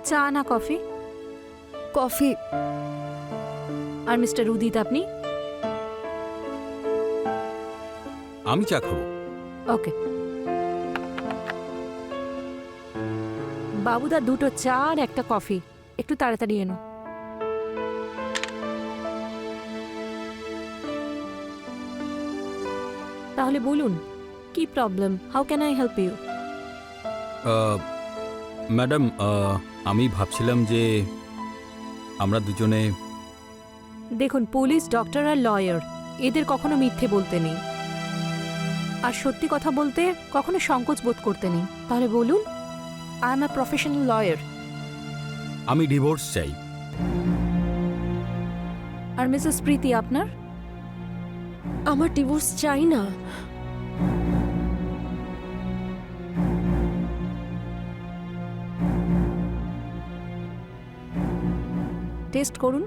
চা না coffee? Coffee. আর mister উদিত আপনি? আমি চা খাবো। ওকে। বাবুদা দুটো চা আর একটা কফি, একটু তাড়াতাড়ি এনো। তাহলে বলুন কি problem, how can I help you? Madam, আমি ভাবছিলাম যে আমরা দুজনে। দেখুন, পুলিশ, ডক্টর আর লয়ার এদের কখনো মিথ্যে বলতে নেই, আর সত্যি কথা বলতে কখনো সংকোচ বোধ করতে নেই। তাহলে বলুন, I am a professional lawyer. আমি ডিভোর্স চাই। আর মিসেস প্রীতি আপনার? আমার ডিভোর্স চাই না। টেস্ট করুন,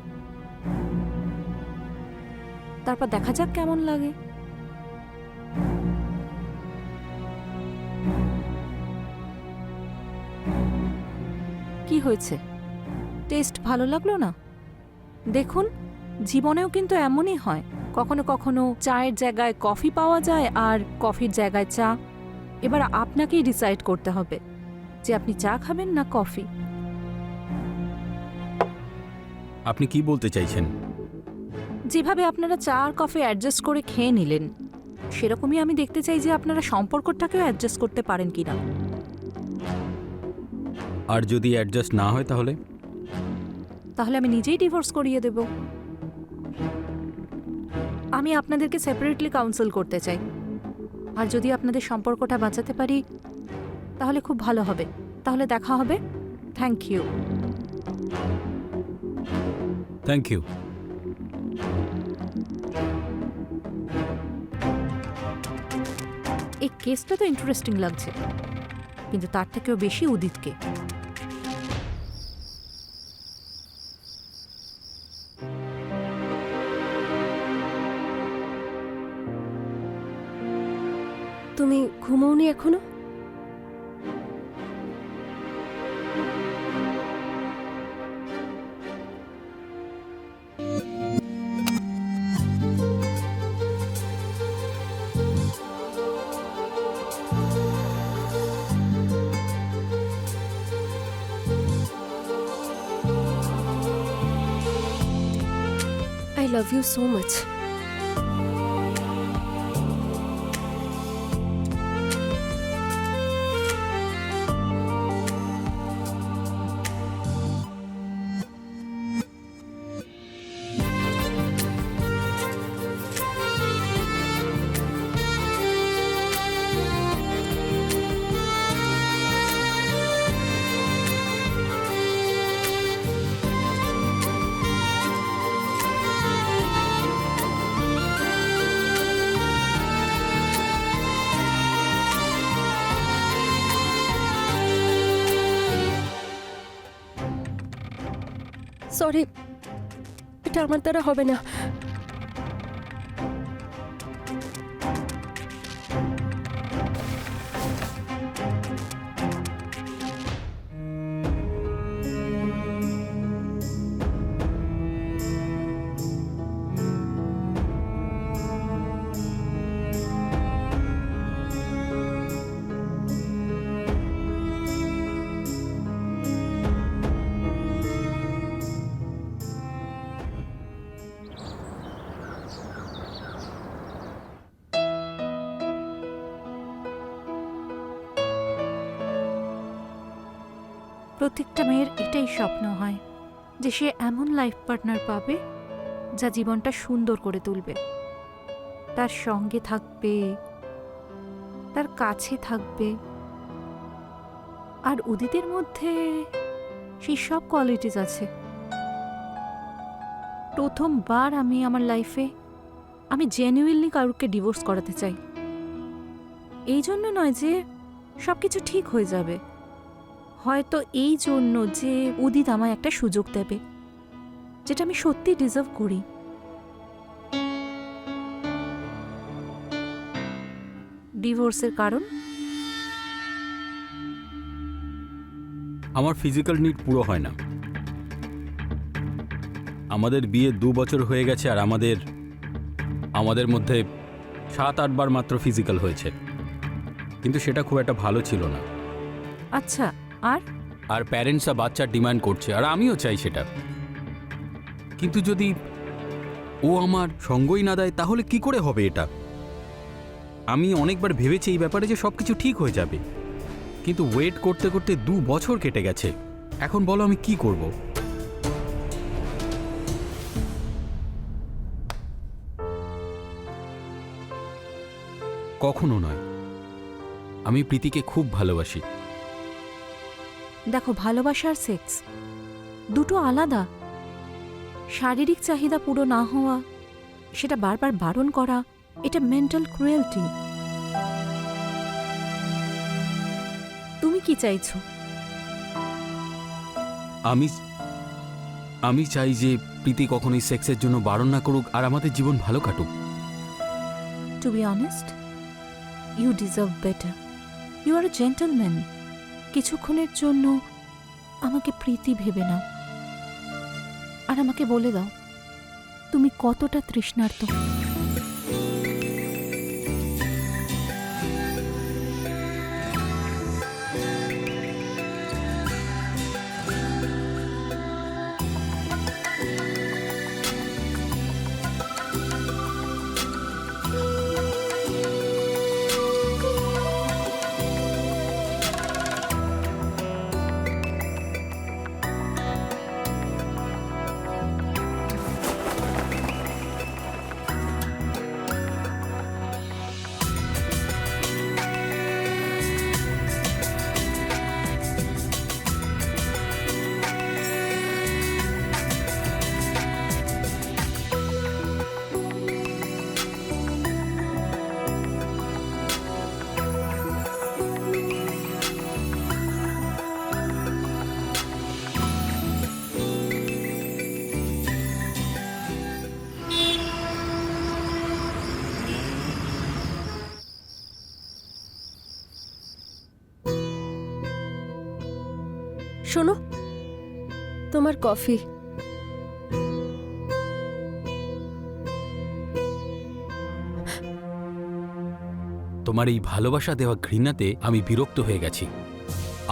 তারপর দেখা যাক কেমন লাগে। কি হয়েছে, টেস্ট ভালো লাগলো না? দেখুন, জীবনেও কিন্তু এমনই হয়, কখনো কখনো চায়ের জায়গায় কফি পাওয়া যায় আর কফির জায়গায় চা। এবার আপনাকেই ডিসাইড করতে হবে যে আপনি চা খাবেন না কফি। আপনি কি বলতে চাইছেন? যেভাবে আপনারা চা আর কফি অ্যাডজাস্ট করে খেয়ে নিলেন, সেরকমই আমি দেখতে চাই যে আপনারা সম্পর্কটাকেও অ্যাডজাস্ট করতে পারেন কিনা। আর যদি অ্যাডজাস্ট না হয় তাহলে? তাহলে আমি নিজেই ডিভোর্স করিয়ে দেব। আমি আপনাদেরকে সেপারেটলি কাউন্সেল করতে চাই, আর যদি আপনাদের সম্পর্কটা বাঁচাতে পারি তাহলে খুব ভালো হবে। তাহলে দেখা হবে। Thank you. Thank you. এই কেসটা তো ইন্টারেস্টিং লাগছে, কিন্তু তার থেকেও বেশি উদিতকে। তুমি ঘুমোওনি এখনো? I love you so much. Sorry, এটা আমার দ্বারা হবে না। প্রত্যেকটা মেয়ের এটাই স্বপ্ন হয় যে সে এমন লাইফ পার্টনার পাবে যা জীবনটা সুন্দর করে তুলবে, তার সঙ্গে থাকবে, তার কাছে থাকবে। আর উদিতের মধ্যে সেই সব কোয়ালিটিস আছে। প্রথমবার আমি আমার লাইফে আমি জেনুইনলি কাউকে ডিভোর্স করাতে চাই। এই জন্য নয় যে সব কিছু ঠিক হয়ে যাবে, হয়তো এই জন্য যে উদিত আমায় একটা সুযোগ দেবে যেটা আমি সত্যি ডিজার্ভ করি। ডিভোর্সের কারণ আমার ফিজিক্যাল নিড পুরো হয় না। আমাদের বিয়ে 2 বছর হয়ে গেছে আর আমাদের মধ্যে 7-8 বার মাত্র ফিজিক্যাল হয়েছে, কিন্তু সেটা খুব একটা ভালো ছিল না। আচ্ছা, আর আর প্যারেন্টসরা বাচ্চার ডিমান্ড করছে আর আমিও চাই সেটা, কিন্তু যদি ও আমার সঙ্গই না দেয় তাহলে কি করে হবে এটা? আমি অনেকবার ভেবেছি এই ব্যাপারে যে সব কিছু ঠিক হয়ে যাবে, কিন্তু ওয়েট করতে করতে 2 বছর কেটে গেছে। এখন বলো আমি কি করব? কখনো নয়। আমি প্রীতিকে খুব ভালোবাসি। দেখো, ভালোবাসা আর সেক্স দুটো আলাদা। শারীরিক চাহিদা পুরো না হওয়া, সেটা বারবার বারণ করা, এটা মেন্টাল ক্রুয়েলটি। তুমি কি চাইছো? আমি চাই যে প্রীতি কখনোই সেক্সের জন্য বারণ না করুক আর আমাদের জীবন ভালো কাটুক। To be honest, you deserve better. You are a gentleman. কিছুক্ষণের জন্য আমাকে প্রীতি ভেবে নাও, আর আমাকে বলে দাও তুমি কতটা তৃষ্ণার্ত। শোনো, তোমার কফি। তোমার এই ভালোবাসা দেওয়া ঘৃণাতে আমি বিরক্ত হয়ে গেছি।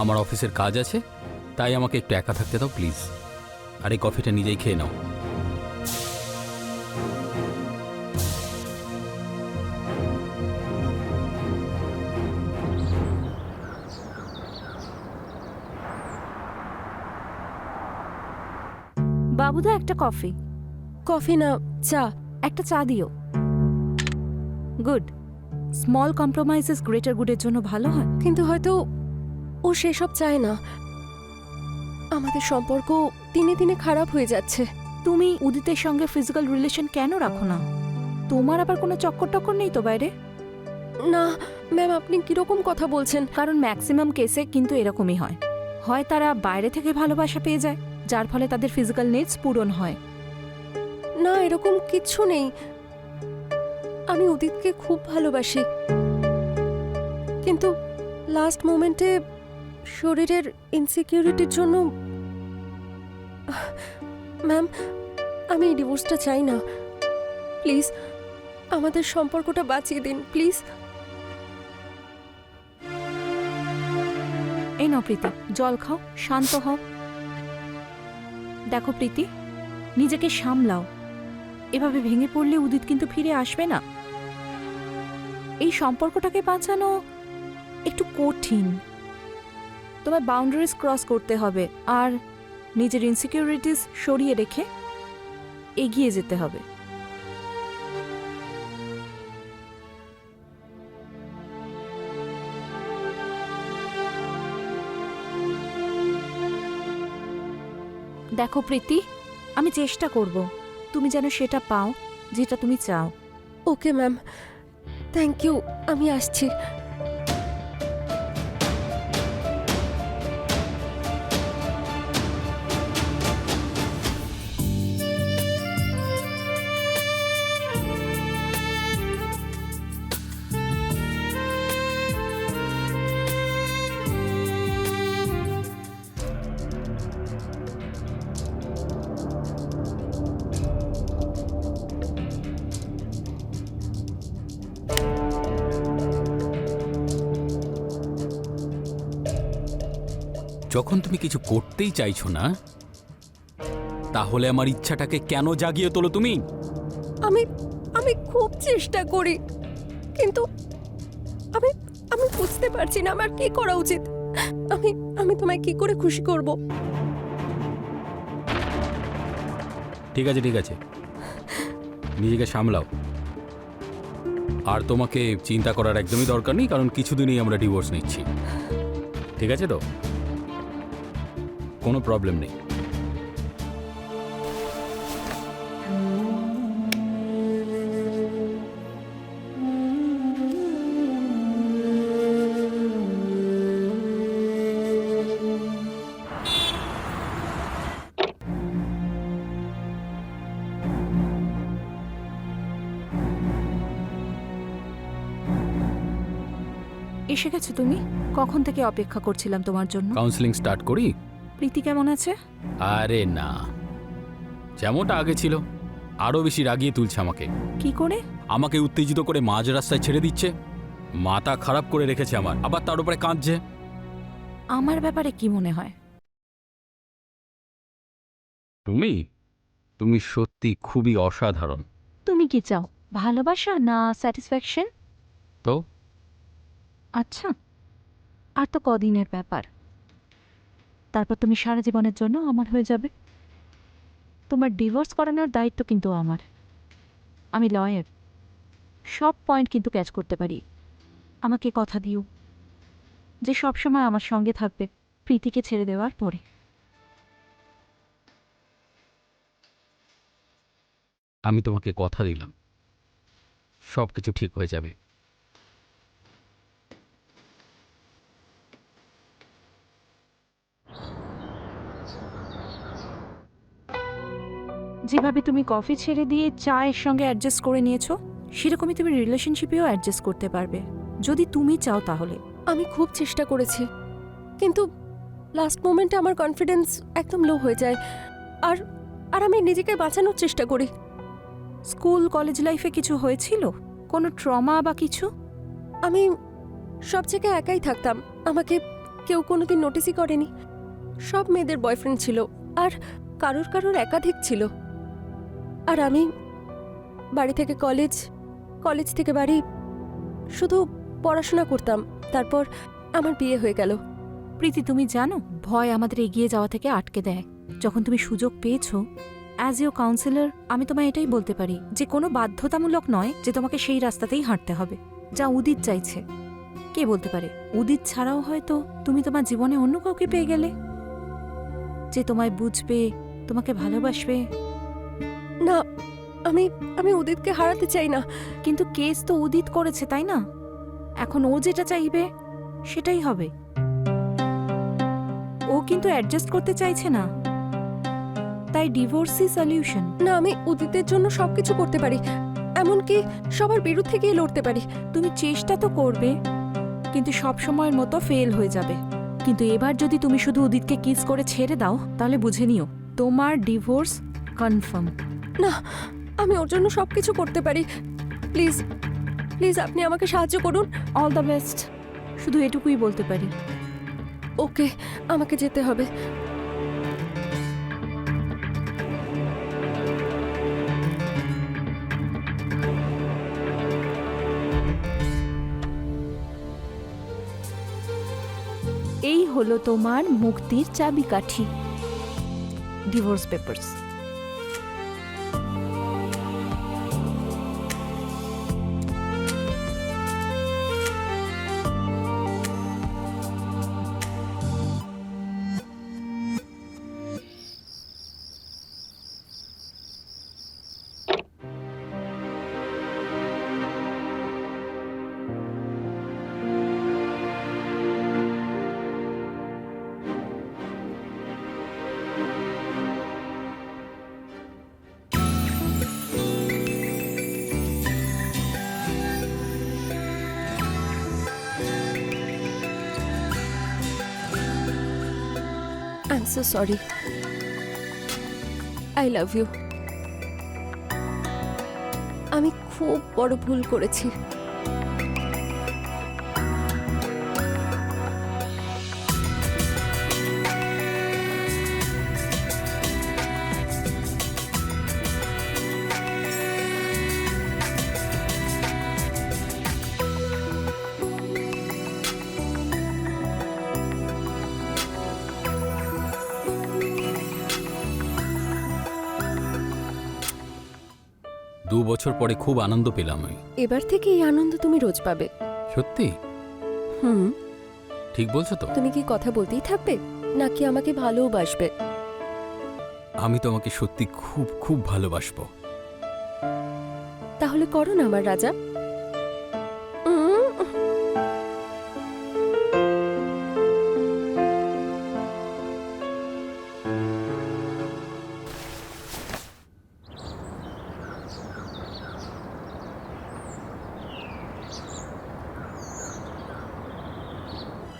আমার অফিসের কাজ আছে, তাই আমাকে একটু একা থাকতে দাও প্লিজ। আর এই কফিটা নিজেই খেয়ে নাও। বাবুদা, একটা কফি। কফি না, চা। একটা চা দিও। গুড। স্মল কম্প্রোমাইজেস গ্রেটার গুডের জন্য ভালো হয়। কিন্তু হয়তো ও সেসব চায় না। আমাদের সম্পর্ক দিনে দিনে খারাপ হয়ে যাচ্ছে। তুমি উদিতের সঙ্গে ফিজিক্যাল রিলেশন কেন রাখো না? তোমার আবার কোনো চক্কর টক্কর নেই তো বাইরে? না ম্যাম, আপনি কিরকম কথা বলছেন? কারণ ম্যাক্সিমাম কেসে কিন্তু এরকমই হয়। হয় তারা বাইরে থেকে ভালোবাসা পেয়ে যায়, যার ফলে তাদের ফিজিক্যাল নিডস পূরণ হয়। না, এরকম কিচ্ছু নেই। আমি উদিতকে খুব ভালোবাসি, কিন্তু লাস্ট মোমেন্টে শরীরের ইনসিকিউরিটির জন্য। ম্যাম, আমি এই ডিভোর্সটা চাই না। প্লিজ আমাদের সম্পর্কটা বাঁচিয়ে দিন, প্লিজ। এই নাও প্রীতি, জল খাও, শান্ত হও। দেখো প্রীতি, নিজেকে সামলাও। এভাবে ভেঙে পড়লে উদিত কিন্তু ফিরে আসবে না। এই সম্পর্কটাকে বাঁচানো একটু কঠিন। তোমার বাউন্ডারিজ ক্রস করতে হবে আর নিজের ইনসিকিউরিটিস সরিয়ে রেখে এগিয়ে যেতে হবে। দেখো প্রীতি, আমি চেষ্টা করব তুমি যেন সেটা পাও যেটা তুমি চাও। Okay ma'am, thank you. আমি আসছি। যখন তুমি কিছু করতেই চাইছো না, তাহলে আমার ইচ্ছাটাকে কেন জাগিয়ে তোলো তুমি? আমি আমি খুব চেষ্টা করি, কিন্তু আমি আমি বুঝতে পারছি না আমার কি করা উচিত। আমি আমি তোমায় কি করে খুশি করব? ঠিক আছে ঠিক আছে, নিজেকে সামলাও। আর তোমাকে চিন্তা করার একদমই দরকার নেই, কারণ কিছুদিনই আমরা ডিভোর্স নিচ্ছি। ঠিক আছে তো? কোনো প্রবলেম নেই। এসে গেছো তুমি? কখন থেকে অপেক্ষা করছিলাম তোমার জন্য। কাউন্সেলিং স্টার্ট করি? প্রীতি কেমন আছে? আরে না, যেমনটা আগে ছিল, আরও বেশি রাগিয়ে তুলছে আমাকে। কি করে? আমাকে উত্তেজিত করে মাঝ রাস্তায় ছেড়ে দিচ্ছে, মাথা খারাপ করে রেখেছে আমার, আবার তার উপরে কাঁদছে। আমার ব্যাপারে কি মনে হয়? তুমি তুমি সত্যি খুবই অসাধারণ। তুমি কি চাও, ভালোবাসা না স্যাটিসফ্যাকশন? তো আচ্ছা, আর তো কদিনের ব্যাপার, তারপর তুমি সারা জীবনের জন্য আমার হয়ে যাবে। তোমার ডিভোর্স করানোর দায়িত্ব কিন্তু আমার। আমি লয়ার, সব পয়েন্ট কিন্তু ক্যাচ করতে পারি। আমাকে কথা দিও যে সবসময় আমার সঙ্গে থাকবে প্রীতিকে ছেড়ে দেওয়ার পরে। আমি তোমাকে কথা দিলাম, সব কিছু ঠিক হয়ে যাবে। যেভাবে তুমি কফি ছেড়ে দিয়ে চায়ের সঙ্গে অ্যাডজাস্ট করে নিয়েছো, সেরকমই তুমি রিলেশনশিপেও অ্যাডজাস্ট করতে পারবে যদি তুমি চাও তাহলে। আমি খুব চেষ্টা করেছি, কিন্তু লাস্ট মোমেন্টে আমার কনফিডেন্স একদম লো হয়ে যায়, আর আর আমি নিজেকে বাঁচানোর চেষ্টা করি। স্কুল কলেজ লাইফে কিছু হয়েছিল, কোনো ট্রমা বা কিছু? আমি সব জায়গায় একাই থাকতাম, আমাকে কেউ কোনোদিন নোটিসই করেনি। সব মেয়েদের বয়ফ্রেন্ড ছিল, আর কারোর কারোর একাধিক ছিল। আর আমি বাড়ি থেকে কলেজ, কলেজ থেকে বাড়ি, শুধু পড়াশোনা করতাম। তারপর আমার বিয়ে হয়ে গেল। প্রীতি, তুমি জানো ভয় আমাদের এগিয়ে যাওয়া থেকে আটকে দেয়। যখন তুমি সুযোগ পেয়েছো অ্যাজ ইউ কাউন্সিলর, আমি তোমায় এটাই বলতে পারি যে কোনো বাধ্যতামূলক নয় যে তোমাকে সেই রাস্তাতেই হাঁটতে হবে যা উদিত চাইছে। কে বলতে পারে উদিত ছাড়াও হয়তো তুমি তোমার জীবনে অন্য কাউকে পেয়ে গেলে, যে তোমায় বুঝবে, তোমাকে ভালোবাসবে। না, আমি আমি উদিতকে হারাতে চাই না। কিন্তু কেস তো উদিত করেছে, তাই না? এখন ও যেটা চাইবে সেটাই হবে। ও কিন্তু অ্যাডজাস্ট করতে চাইছে না, তাই ডিভোর্সই সলিউশন। না, আমি উদিতের জন্য সবকিছু করতে পারি, এমনকি সবার বিরুদ্ধে গিয়ে লড়তে পারি। তুমি চেষ্টা তো করবে, কিন্তু সব সময়ের মতো ফেল হয়ে যাবে। কিন্তু এবার যদি তুমি শুধু উদিতকে কিস করে ছেড়ে দাও, তাহলে বুঝে নিও তোমার ডিভোর্স কনফার্ম। না, আমি ওর জন্য সবকিছু করতে পারি। প্লিজ প্লিজ আপনি আমাকে সাহায্য করুন। অল দ্য বেস্ট, শুধু এটুকুই বলতে পারি। ওকে, আমাকে যেতে হবে। এই হলো তোমার মুক্তির চাবিকাঠি, divorce papers. I am so sorry. I love you. আমি খুব বড় ভুল করেছি। বছর পরে খুব আনন্দ পেলাম আমি। এবার থেকে এই আনন্দ তুমি রোজ পাবে। সত্যি? হুম। ঠিক বলছো তো? তুমি কি কথা বলতেই থাকবে নাকি আমাকে ভালোবাসবে? আমি তোমাকে সত্যি খুব খুব ভালোবাসবো। তাহলে করো না আমার রাজা।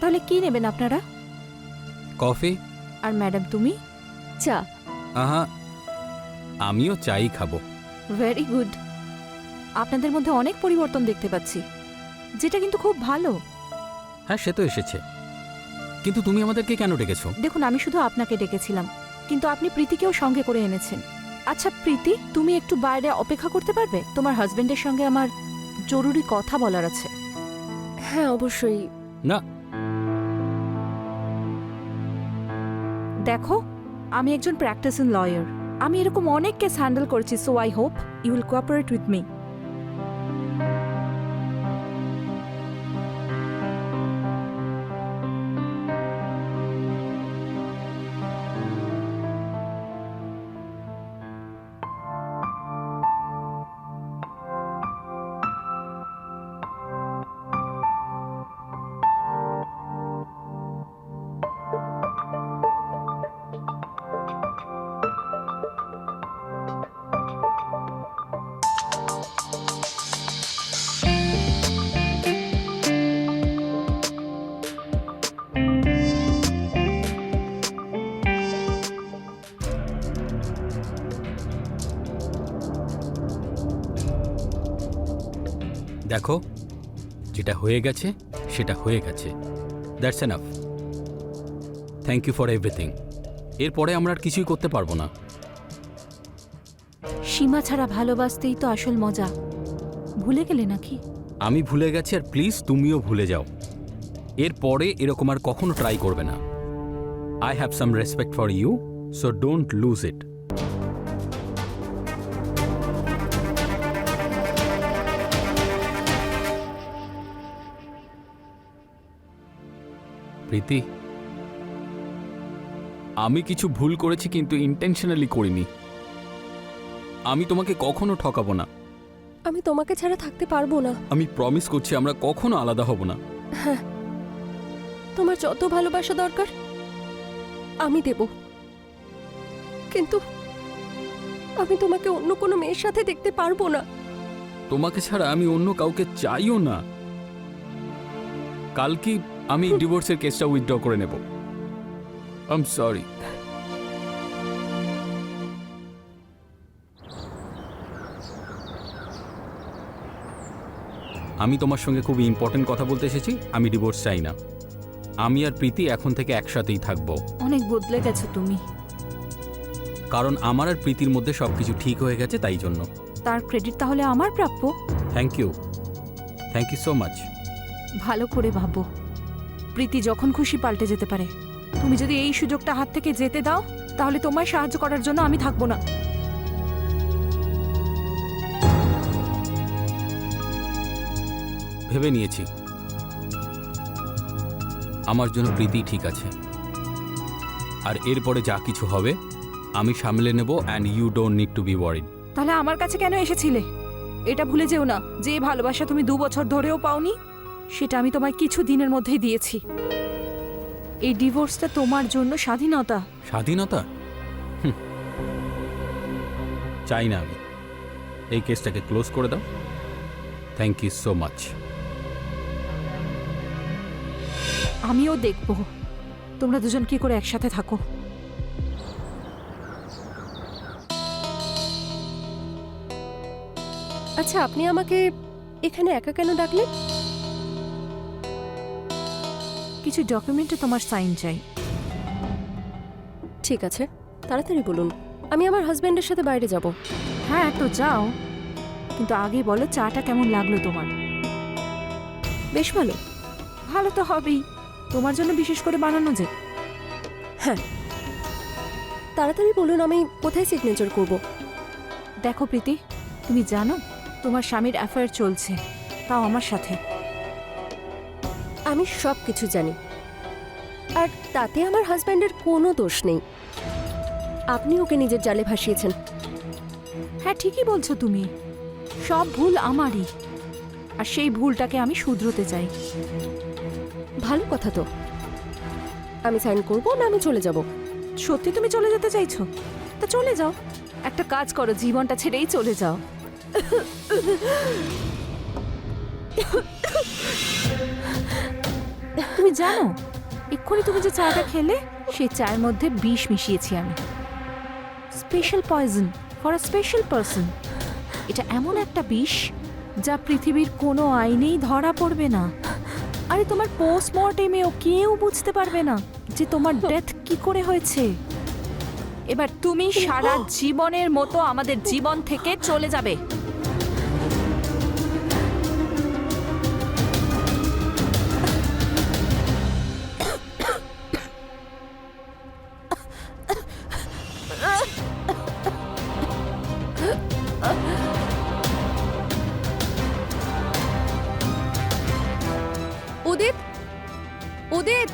তাহলে কি নেবেন আপনারা? কফি? আর ম্যাডাম তুমি? চা। আহা, আমিও চাই খাবো। Very good. আপনাদের মধ্যে অনেক পরিবর্তন দেখতে পাচ্ছি, যেটা কিন্তু খুব ভালো। হ্যাঁ, সে তো এসেছে, কিন্তু তুমি আমাদেরকে কেন ডেকেছো? দেখুন, আমি শুধু আপনাকে ডেকেছিলাম, কিন্তু আপনি প্রীতিকেও সঙ্গে করে এনেছেন। আচ্ছা প্রীতি, তুমি একটু বাইরে অপেক্ষা করতে পারবে? তোমার হাজবেন্ডের সঙ্গে আমার জরুরি কথা বলার আছে। হ্যাঁ অবশ্যই। না, দেখো, আমি একজন প্র্যাকটিসিং লয়ার। আমি এরকম অনেক কেস হ্যান্ডেল করেছি, so I hope you will cooperate with me. দেখো, যেটা হয়ে গেছে সেটা হয়ে গেছে। That's enough. Thank you for everything. এরপরে আমরা আর কিছুই করতে পারবো না। সীমা ছাড়া ভালোবাসতেই তো আসল মজা। ভুলে গেলে নাকি? আমি ভুলে গেছি, আর প্লিজ তুমিও ভুলে যাও। এরপরে এরকম আর কখনো ট্রাই করবে না। I have some respect for you, so don't lose it. Preeti, আমি কিছু ভুল করেছি, কিন্তু ইন্টেনশনালি করিনি। আমি তোমাকে কখনো ঠকাবো না। আমি তোমাকে ছাড়া থাকতে পারবো না। আমি প্রমিস করছি আমরা কখনো আলাদা হব না। হ্যাঁ, তোমার যত ভালোবাসা দরকার আমি দেব, কিন্তু আমি তোমাকে অন্য কোনো মেয়ের সাথে দেখতে পারবো না। তোমাকে ছাড়া আমি অন্য কাউকে চাইও না। কালকে আমি ডিভোর্সের কেসটা উইথড্র করে নেব। I am sorry. আমি তোমার সঙ্গে খুব ইম্পর্টেন্ট কথা বলতে এসেছি। আমি ডিভোর্স চাই না। আমি আর প্রীতি এখন থেকে একসাথেই থাকবো। অনেক বদলে গেছো তুমি। কারণ আমার আর প্রীতির মধ্যে সবকিছু ঠিক হয়ে গেছে, তাই জন্য। তার ক্রেডিট তাহলে আমার প্রাপ্য। Thank you so much. ভালো করে ভাবো, প্রীতি যখন খুশি পাল্টে যেতে পারে। তুমি যদি এই সুযোগটা হাত থেকে যেতে দাও, তাহলে তোমায় সাহায্য করার জন্য আমি থাকবো না। ভেবে নিয়েছি, আমার জন্য প্রীতি ঠিক আছে। আর এরপরে যা কিছু হবে আমি সামলে নেব, and you don't need to be worried. তাহলে আমার কাছে কেন এসেছিলে? এটা ভুলে যেও না, যে ভালোবাসা তুমি 2 বছর ধরেও পাওনি, সেটা আমি তোমায় কিছু দিনের মধ্যেই দিয়েছি। এই ডিভোর্সটা তোমার জন্য স্বাধীনতা। স্বাধীনতা? চাই না আমি। এই কেসটাকে ক্লোজ করে দাও। Thank you so much. আমিও দেখব তোমরা দুজন কি করে একসাথে থাকো। আচ্ছা, আপনি আমাকে এখানে একা কেন ডাকলেন? কিছু ডকুমেন্টে তোমার সাইন চাই। ঠিক আছে, তাড়াতাড়ি বলুন। আমি আমার হাজবেন্ডের সাথে বাইরে যাব। হ্যাঁ তো যাও, কিন্তু আগে বলো চাটা কেমন লাগলো তোমার? বেশ ভালো। ভালো তো হবেই, তোমার জন্য বিশেষ করে বানানো যে। হ্যাঁ, তাড়াতাড়ি বলুন, আমি কোথায় সিগনেচার করব? দেখো প্রীতি, তুমি জানো তোমার স্বামীর অ্যাফেয়ার চলছে, তাও আমার সাথে। আমি সব কিছু জানি, আর তাতে আমার হাজব্যান্ডের কোনো দোষ নেই। আপনি ওকে নিজের জালে ভাসিয়েছেন। হ্যাঁ, ঠিকই বলছো তুমি। সব ভুল আমারই, আর সেই ভুলটাকে আমি শুধরোতে চাই। ভালো কথা তো। আমি সাইন করব না আমি চলে যাব? সত্যি তুমি চলে যেতে চাইছো? তা চলে যাও। একটা কাজ করো, জীবনটা ছেড়েই চলে যাও। তুমি জানো এক্ষুনি তুমি যে চাটা খেলে সেই চায়ের মধ্যে বিষ মিশিয়েছি আমি। Special poison for a special person. এটা এমন একটা বিষ যা পৃথিবীর কোনো আইনেই ধরা পড়বে না। আরে তোমার পোস্টমর্টেমেও কেউ বুঝতে পারবে না যে তোমার ডেথ কি করে হয়েছে। এবার তুমি সারা জীবনের মতো আমাদের জীবন থেকে চলে যাবে। উদিত, উদিত।